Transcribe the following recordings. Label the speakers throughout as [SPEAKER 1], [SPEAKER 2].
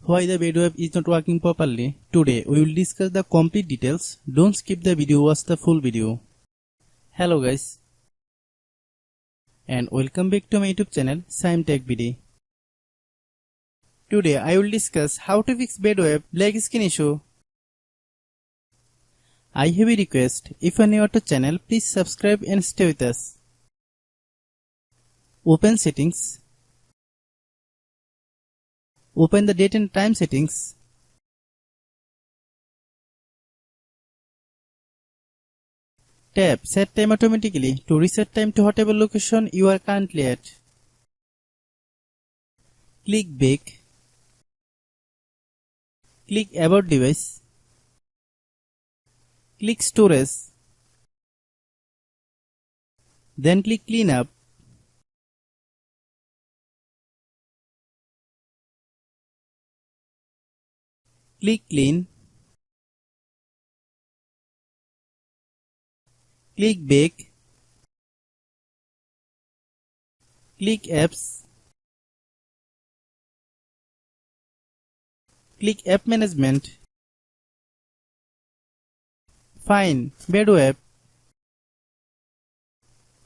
[SPEAKER 1] Why the Badoo app is not working properly. Today we will discuss the complete details. Don't skip the video, watch the full video. Hello guys, and welcome back to my YouTube channel Shaem Tech BD. Today I will discuss how to fix Badoo app black screen issue. I have a request. If you are new to channel, please subscribe and stay with us. Open settings. Open the date and time settings. Tap Set Time automatically to reset time to whatever location you are currently at. Click Back. Click About Device. Click Storage. Then click Clean Up. Click Clean. Click Back. Click Apps. Click App Management. Find Badoo app.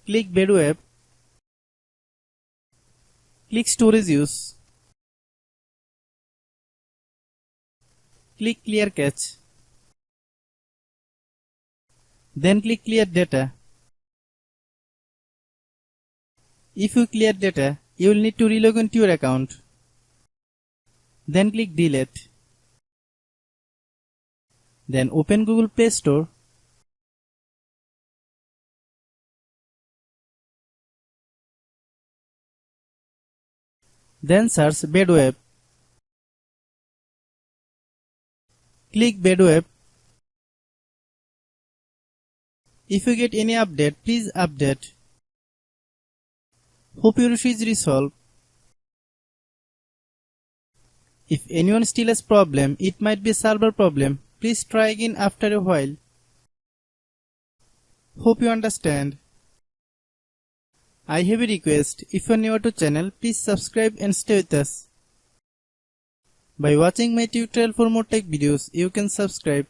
[SPEAKER 1] Click Badoo app. Click Storage Use. Click Clear Cache. Then click Clear Data. If you clear data, you will need to relog into your account. Then click Delete. Then open Google Play Store. Then search Badoo app. Click Badoo app. If you get any update, please update. Hope your issue is resolved. If anyone still has problem, it might be a server problem. Please try again after a while. Hope you understand. I have a request. If you are new to channel, please subscribe and stay with us. By watching my tutorial for more tech videos, you can subscribe.